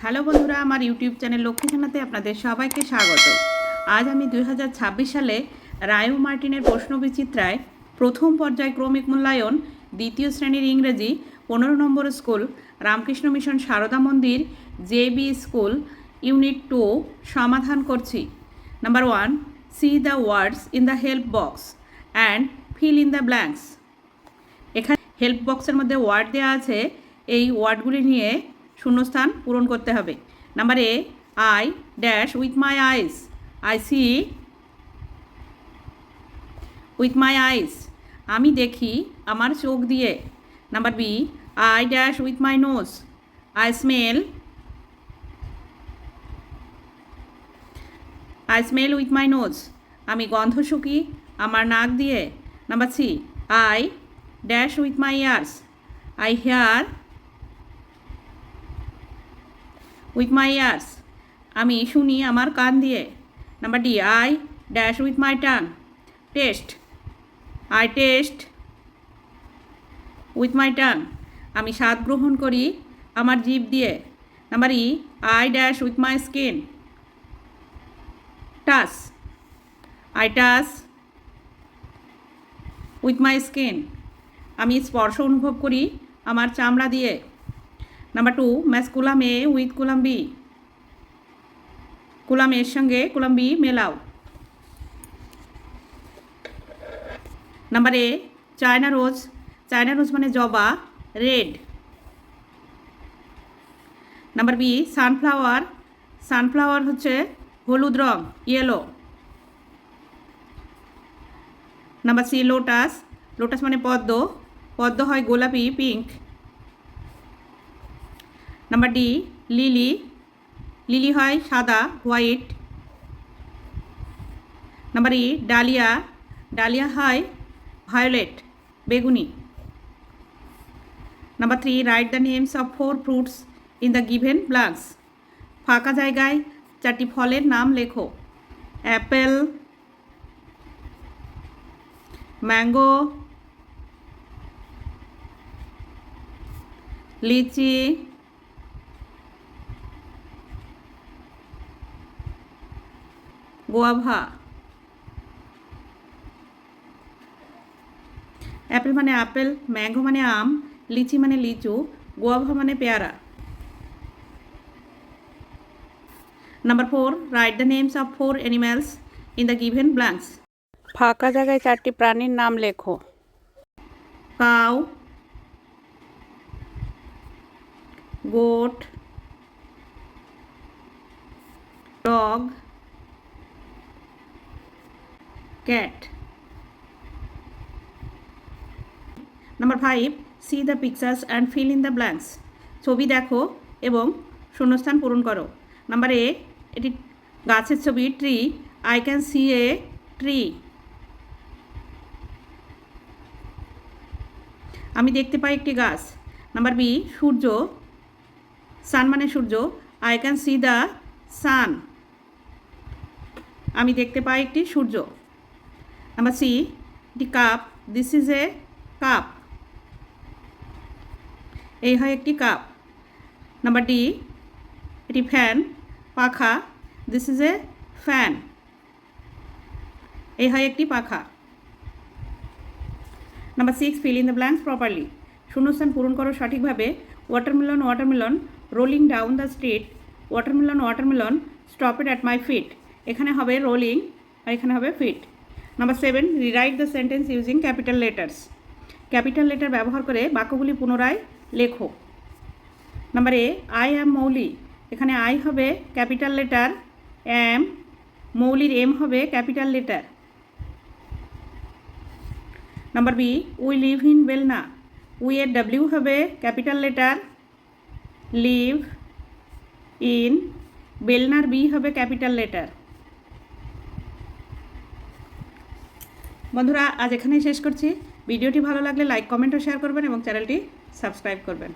Hello বন্ধুরা, আমার YouTube channel লক্ষ্মীখানাতে আপনাদের সবাইকে স্বাগত। আজ আমি 2026 সালে রায়ু মার্টিনের প্রশ্নবিচিত্রায় প্রথম পর্যায় ক্রমিক মূল্যায়ন দ্বিতীয় শ্রেণীর ইংরেজি 15 নম্বর স্কুল রামকৃষ্ণ মিশন সারদা মন্দির জেবি স্কুল ইউনিট 2 সমাধান করছি। Number 1, C the words in the help box and feel in the blanks. এখানে হেল্প বক্সের মধ্যে ওয়ার্ড দেওয়া আছে, এই ওয়ার্ডগুলি নিয়ে শূন্যস্থান পূরণ করতে হবে। Number A, I dash with my eyes, I see with my eyes, আমি দেখি আমার চোখ দিয়ে। Number B, I dash with my nose, I smell with my nose, আমি গন্ধ শুকি আমার নাক দিয়ে। Number C, I dash with my ears, I hear with my ears, আমি শুনি আমার কান দিয়ে। Number D, I dash with my tongue, taste, I taste with my tongue, আমি স্বাদ গ্রহণ করি আমার জিভ দিয়ে। Number E, I dash with my skin, touch, I touch with my skin, আমি স্পর্শ অনুভব করি আমার চামড়া দিয়ে। Number 2, match column A with column B, column এর সঙ্গে কুলাম বি মেলাও। Number A, China rose, China rose মানে জবা, red. Number B, sunflower, sunflower হচ্ছে হলুদ রং, yellow. Number C, lotus, lotus মানে পদ্ম, পদ্ম হয় গোলাপি, pink. Number D, lily, lily হয় সাদা, হোয়াইট। নাম্বার ই, ডালিয়া, ডালিয়া হয় ভায়োলেট, বেগুনি। Number 3, write the names of 4 fruits in the given blanks, ফাঁকা জায়গায় 4টি ফলের নাম লেখো। Apple, mango, litchi, guava. Apple মানে আপেল, ম্যাঙ্গো মানে আম, লিচি মানে লিচু, গোয়াভা মানে পেয়ারা। Number 4, write the names of 4 animals in the given blanks, ফাঁকা জায়গায় 4টি প্রাণীর নাম লেখো। Cow, goat, dog, cat. Number 5, C the pictures and feel in the blanks, ছবি দেখো এবং শূন্যস্থান পূরণ করো। নাম্বার এ, এটি গাছের ছবি, tree, I can C a tree, আমি দেখতে পাই একটি গাছ। নাম্বার বি, সূর্য, সান মানে সূর্য, I can see the sun, আমি দেখতে পাই একটি সূর্য। নাম্বার সি, এটি cup, this is a cup, এই হয় একটি কাপ। নাম্বার ডি, এটি ফ্যান, পাখা, দিস ইজ এ ফ্যান, এই হয় একটি পাখা। Number 6, fill in the blanks properly, শূন্যস্থান পূরণ করো সঠিকভাবে। Watermelon, watermelon rolling down the street, watermelon, watermelon stopped at my feet, এখানে হবে রোলিং আর এখানে হবে fit. Number 7, rewrite the sentence using capital letters, capital letter ব্যবহার করে বাক্যগুলি পুনরায় লেখো। নাম্বার এ, আই অ্যাম মৌলি, এখানে আই হবে ক্যাপিটাল লেটার, অ্যাম, মৌলির এম হবে capital letter. Number B, we live in Belna, we এর ডাব্লিউ হবে ক্যাপিটাল লেটার, লিভ ইন, বেলনার বি হবে ক্যাপিটাল লেটার। বন্ধুরা, আজ এখানেই শেষ করছি। ভিডিওটি ভালো লাগলে লাইক, কমেন্ট ও শেয়ার করবেন এবং চ্যানেলটি সাবস্ক্রাইব করবেন।